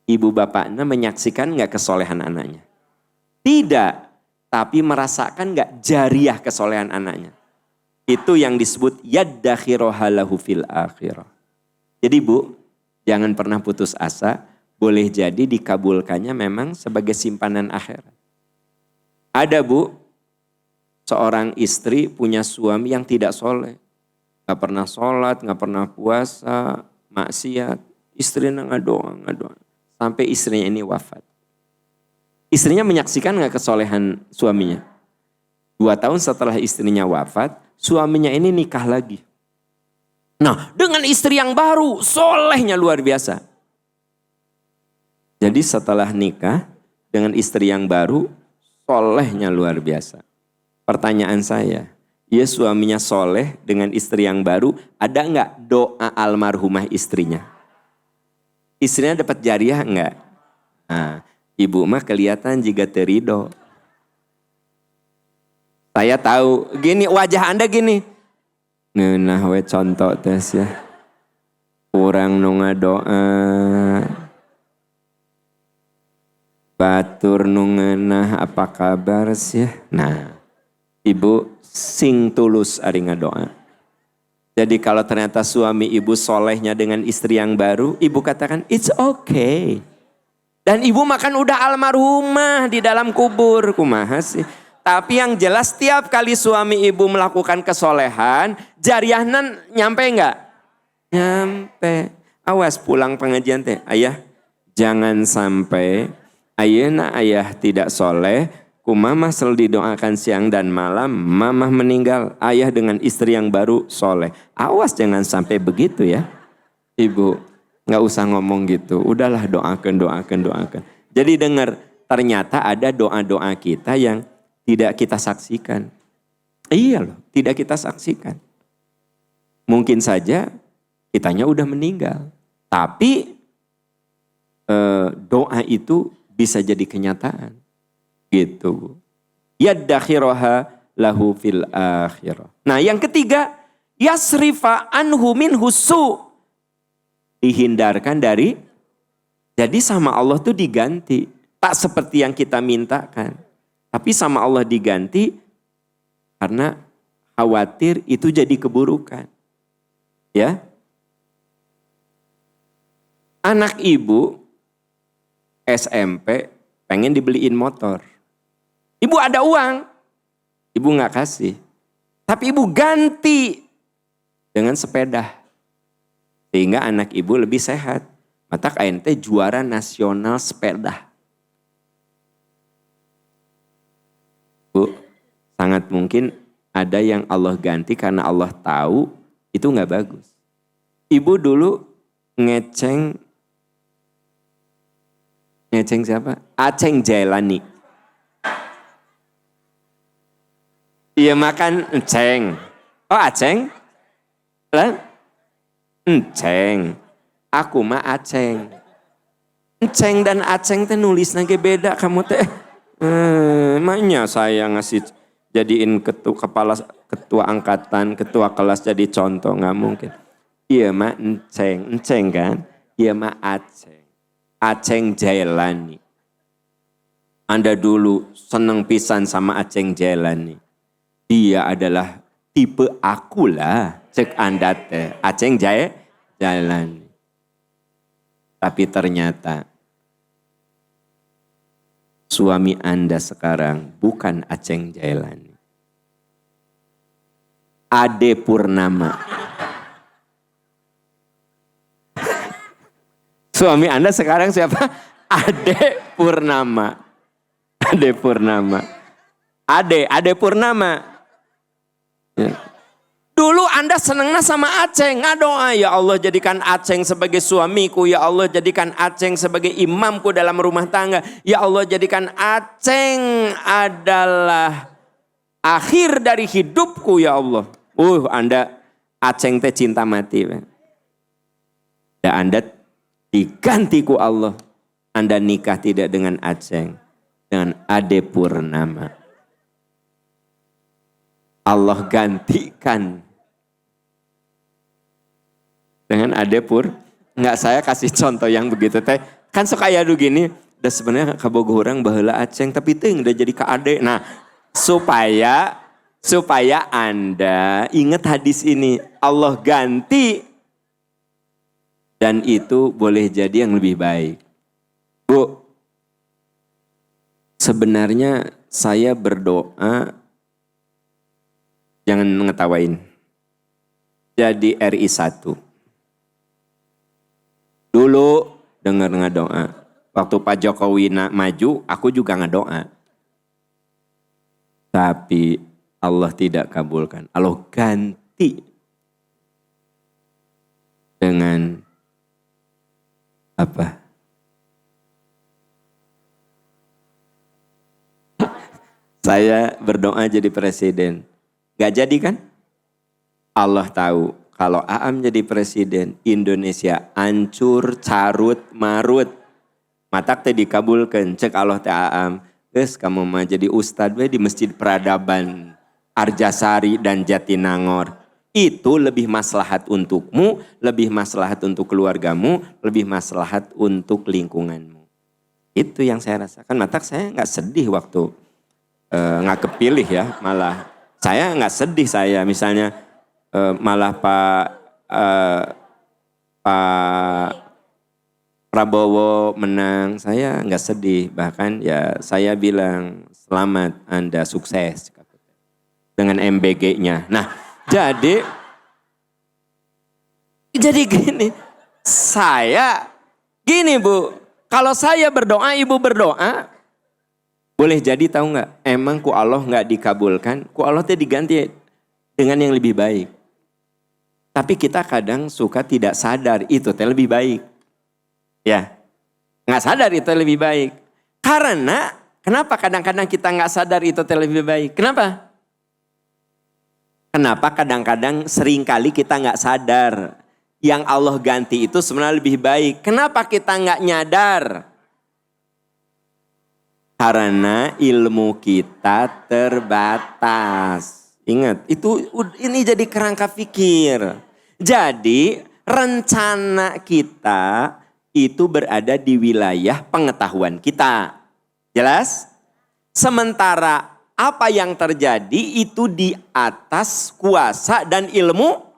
ibu bapaknya menyaksikan gak kesolehan anaknya? Tidak, tapi merasakan gak jariah kesolehan anaknya? Itu yang disebut yaddakhiroha lahu fil akhirah. Jadi Bu, jangan pernah putus asa, boleh jadi dikabulkannya memang sebagai simpanan akhirat. Ada Bu, seorang istri punya suami yang tidak soleh. Gak pernah sholat, gak pernah puasa, maksiat. Istrinya ngadoa. Sampai istrinya ini wafat. Istrinya menyaksikan gak kesolehan suaminya? 2 tahun setelah istrinya wafat, suaminya ini nikah lagi. Nah, dengan istri yang baru, solehnya luar biasa. Jadi setelah nikah, dengan istri yang baru, solehnya luar biasa. Pertanyaan saya, ya suaminya soleh dengan istri yang baru, ada nggak doa almarhumah istrinya? Istrinya dapat jariah nggak? Nah, ibu mah kelihatan juga terido. Saya tahu, gini wajah Anda gini. Nah we contoh tes ya. Kurang nunga doa. Batur nungenah apa kabar sih? Nah, ibu sing tulus ari ngadoa. Jadi kalau ternyata suami ibu solehnya dengan istri yang baru, ibu katakan it's okay. Dan ibu makan udah almarhumah di dalam kubur, kumaha sih? Tapi yang jelas tiap kali suami ibu melakukan kesolehan, jariahna nyampe enggak? Nyampe. Awas pulang pengajian teh, ayah jangan sampai ayeuna ayah tidak soleh, ku mamah selalu didoakan siang dan malam, mamah meninggal, ayah dengan istri yang baru soleh. Awas jangan sampai begitu ya. Ibu, gak usah ngomong gitu, udahlah doakan. Jadi dengar, ternyata ada doa-doa kita yang tidak kita saksikan. Iya loh, tidak kita saksikan. Mungkin saja kitanya udah meninggal. Tapi doa itu bisa jadi kenyataan. Gitu. Yaddakhiroha lahu fil akhirah. Nah yang ketiga, yasrifa anhu minhu su. Dihindarkan dari, jadi sama Allah tuh diganti. Tak seperti yang kita mintakan. Tapi sama Allah diganti karena khawatir itu jadi keburukan. Ya. Anak ibu SMP pengen dibeliin motor. Ibu ada uang, ibu nggak kasih. Tapi ibu ganti dengan sepeda. Sehingga anak ibu lebih sehat. Maka ente juara nasional sepeda. Bu, sangat mungkin ada yang Allah ganti karena Allah tahu itu nggak bagus. Ibu dulu ngeceng siapa? Aceng Jailani. Iya makan enceng. Oh aceng? Lah? Enceng. Aku mah aceng. Enceng dan aceng teh nulis nage beda kamu teh. Emangnya saya ngasih jadiin ketua angkatan, ketua kelas jadi contoh nggak mungkin. Iya mah enceng kan? Iya mah aceng. Aceng Jailani. Anda dulu seneng pisan sama Aceng Jailani. Dia adalah tipe aku lah. Cek Anda teh. Aceng Jailani. Tapi ternyata suami Anda sekarang bukan Aceng Jailani. Ade Purnama. Suami Anda sekarang siapa? Ade Purnama. Ade Purnama. Ade Purnama. Ya. Dulu Anda senengnya sama Aceng. Ngadoa, ya Allah jadikan Aceng sebagai suamiku. Ya Allah jadikan Aceng sebagai imamku dalam rumah tangga. Ya Allah jadikan Aceng adalah akhir dari hidupku ya Allah. Anda Aceng teh cinta mati. Dan Anda diganti ku Allah. Anda nikah tidak dengan Aceng. Dengan Ade Purnama. Allah gantikan. Dengan Ade Pur. Enggak, saya kasih contoh yang begitu teh. Kan suka ya gini. Udah sebenarnya kabogoh orang baheula Aceng. Tapi ting udah jadi ke Ade. Nah supaya Anda ingat hadis ini. Allah ganti. Dan itu boleh jadi yang lebih baik. Bu, sebenarnya saya berdoa, jangan ngetawain, jadi RI 1. Dulu dengar ngadoa. Waktu Pak Jokowi maju, aku juga ngadoa. Tapi Allah tidak kabulkan. Allah ganti dengan apa? Saya berdoa jadi presiden. Gak jadi kan? Allah tahu kalau Aam jadi presiden, Indonesia hancur, carut, marut. Matak teh dikabulkan. Cek Allah teh Aam. Guys, kamu mah jadi ustad we di Masjid Peradaban, Arjasari dan Jatinangor. Itu lebih maslahat untukmu, lebih maslahat untuk keluargamu, lebih maslahat untuk lingkunganmu. Itu yang saya rasakan. Matak saya nggak sedih waktu nggak kepilih ya, malah saya nggak sedih saya misalnya malah Pak Prabowo menang, saya nggak sedih, bahkan ya saya bilang selamat Anda sukses dengan MBG-nya. Nah jadi gini Bu, kalau saya berdoa, ibu berdoa, boleh jadi tahu nggak? Emang ku Allah nggak dikabulkan, ku Allah teh diganti dengan yang lebih baik. Tapi kita kadang suka tidak sadar itu teh lebih baik. Ya, nggak sadar itu lebih baik. Karena kenapa kadang-kadang kita nggak sadar itu teh lebih baik? Kenapa? Kenapa kadang-kadang seringkali kita nggak sadar yang Allah ganti itu sebenarnya lebih baik. Kenapa kita nggak nyadar? Karena ilmu kita terbatas. Ingat, ini jadi kerangka pikir. Jadi rencana kita itu berada di wilayah pengetahuan kita. Jelas? Sementara apa yang terjadi itu di atas kuasa dan ilmu.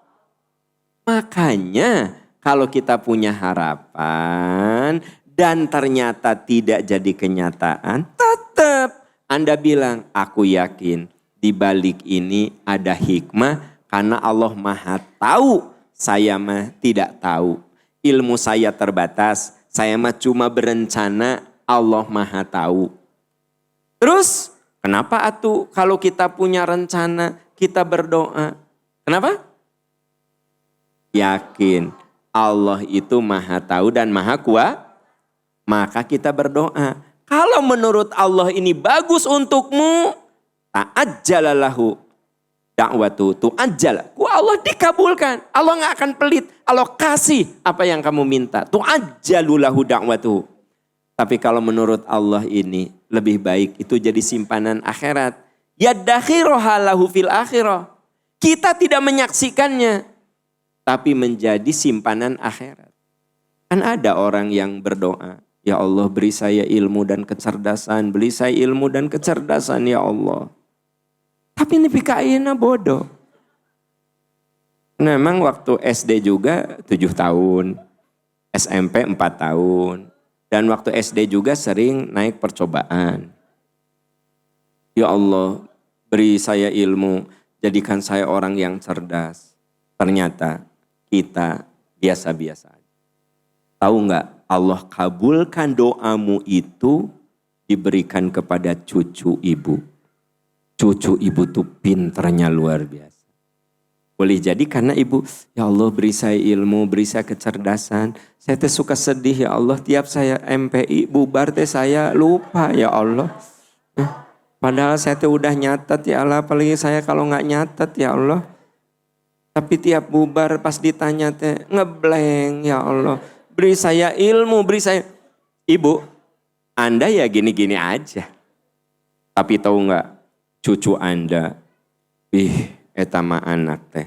Makanya kalau kita punya harapan dan ternyata tidak jadi kenyataan, tetap Anda bilang, aku yakin di balik ini ada hikmah karena Allah Maha tahu, saya mah tidak tahu. Ilmu saya terbatas, saya mah cuma berencana, Allah Maha tahu. Terus kenapa atuh kalau kita punya rencana, kita berdoa? Kenapa? Yakin Allah itu Maha tahu dan Maha kuat, maka kita berdoa. Kalau menurut Allah ini bagus untukmu, ta'ajjalalahu da'watu tu'ajjal. Ku Allah dikabulkan. Allah gak akan pelit. Allah kasih apa yang kamu minta. Tu'ajjalulahu da'watu. Tapi kalau menurut Allah ini lebih baik itu jadi simpanan akhirat. Yaddakhiroha lahu fil akhirah. Kita tidak menyaksikannya, tapi menjadi simpanan akhirat. Kan ada orang yang berdoa, ya Allah beri saya ilmu dan kecerdasan, beri saya ilmu dan kecerdasan ya Allah. Tapi ini pikainya bodoh. Nah, memang waktu SD juga 7 tahun, SMP 4 tahun. Dan waktu SD juga sering naik percobaan. Ya Allah beri saya ilmu, jadikan saya orang yang cerdas. Ternyata kita biasa-biasa. Tahu nggak, Allah kabulkan doamu itu diberikan kepada cucu ibu. Cucu ibu tuh pinternya luar biasa. Boleh jadi karena ibu, ya Allah beri saya ilmu, beri saya kecerdasan. Saya teh suka sedih ya Allah, tiap saya MPI bubar teh saya lupa ya Allah. Padahal saya teh udah nyatet ya Allah, apalagi saya kalau nggak nyatet ya Allah. Tapi tiap bubar pas ditanya teh ngeblank ya Allah. Beri saya ilmu, beri saya. Ibu, Anda ya gini-gini aja. Tapi tahu nggak, cucu Anda, eta mah anak teh.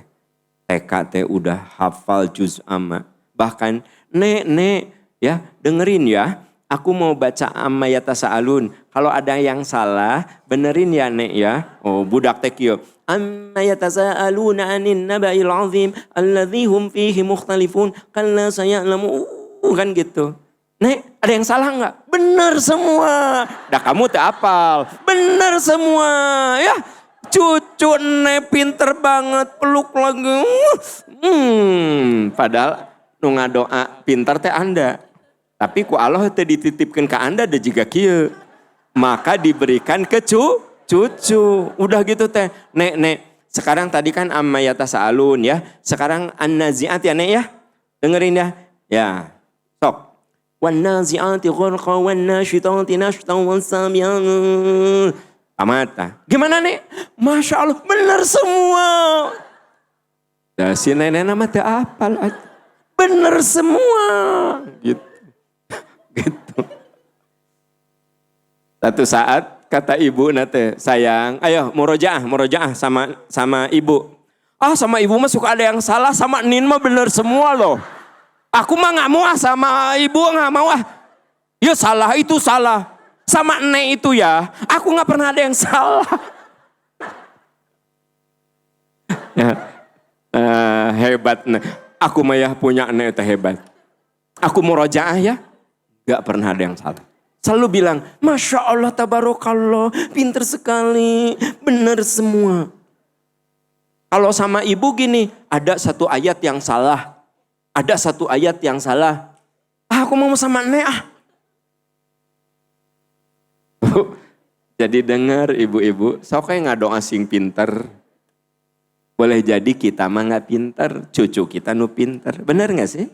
TK teh udah hafal juz amma. Bahkan, nek, ya dengerin ya. Aku mau baca amma yatasa'alun. Kalau ada yang salah, benerin ya nek ya. Oh budak teh kieu. Amma yatasa'aluna anin naba'il azim alladzi hum fihi mukhtalifun kalla saya'lamu. Kan gitu. Nek, ada yang salah enggak? Bener semua. Dah kamu teh apal. Bener semua. Ya, cucu nek pinter banget, peluk lagi. Padahal nu ngadoa pinter teh Anda. Tapi ku Allah teh dititipkan ke Anda ada juga kieu. Maka diberikan ke cucu. Udah gitu teh. Nek. Sekarang tadi kan amma yatasa'alun ya. Sekarang an-nazi'at ya nek ya. Dengerin ya. Ya. Sok. Wan-nazi'ati ghurqa wan-nashitati nashtan wan-sabiyan. Amata. Gimana nek? Masya Allah benar semua. Dah si nenek nama teh apal. Benar semua. Gitu. Gitu. Satu saat kata ibu nate, sayang, ayo murojaah sama ibu. Sama ibu mah suka ada yang salah, sama Nin mah bener semua loh. Aku mah nggak mau sama ibu nggak mau Ya salah itu salah. Sama Nek itu ya, aku nggak pernah ada yang salah. Ya, hebat Nek. Aku mah ya punya Nek itu hebat. Aku murojaah ya. Gak pernah ada yang salah. Selalu bilang, Masya Allah, tabarakallah, pinter sekali, benar semua. Kalau sama ibu gini, ada satu ayat yang salah. Ada satu ayat yang salah. Aku mau sama Nek Jadi dengar ibu-ibu, sok kayak nggak doa sing pinter. Boleh jadi kita mah nggak pinter, cucu kita nu pinter. Bener nggak sih?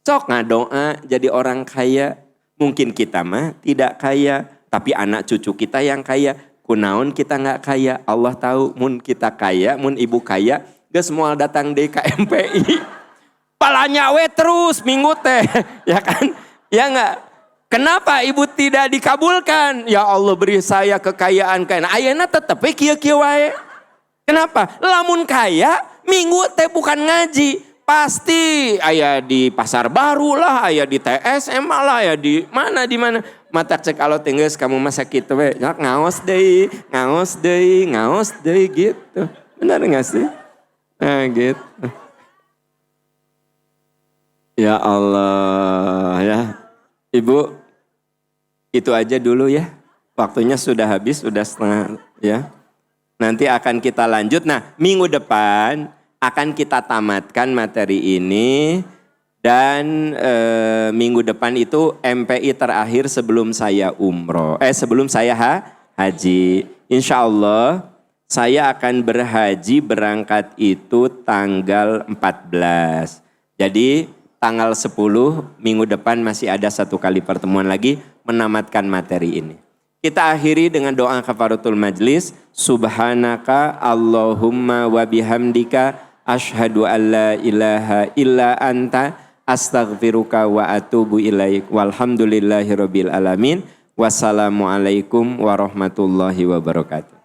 Sok ngadoa jadi orang kaya. Mungkin kita mah tidak kaya. Tapi anak cucu kita yang kaya. Kunaon kita gak kaya. Allah tahu mun kita kaya, mun ibu kaya. Geus moal datang di KMPI. Palanya we terus minggu teh. Ya kan? Ya enggak? Kenapa ibu tidak dikabulkan? Ya Allah beri saya kekayaan. Ayeuna tetep kieu-kieu wae. Kenapa? Lamun kaya, minggu teh bukan ngaji. Pasti ayah di Pasar Baru lah, ayah di TSM lah, ayah di mana. Mata cek kalau tinggal kamu masa gitu we, ngaos deh gitu. Benar nggak sih? Nah gitu. Ya Allah ya. Ibu, itu aja dulu ya. Waktunya sudah habis, sudah setengah ya. Nanti akan kita lanjut. Nah, minggu depan akan kita tamatkan materi ini. Dan minggu depan itu MPI terakhir sebelum saya umroh. Sebelum saya haji. Insya Allah saya akan berhaji berangkat itu tanggal 14. Jadi tanggal 10 minggu depan masih ada 1 kali pertemuan lagi menamatkan materi ini. Kita akhiri dengan doa kafaratul majlis. Subhanaka Allahumma wa bihamdika asyhadu an la ilaha illa anta astaghfiruka wa atubu ilaik. Walhamdulillahirabbil alamin. Wassalamualaikum warahmatullahi wabarakatuh.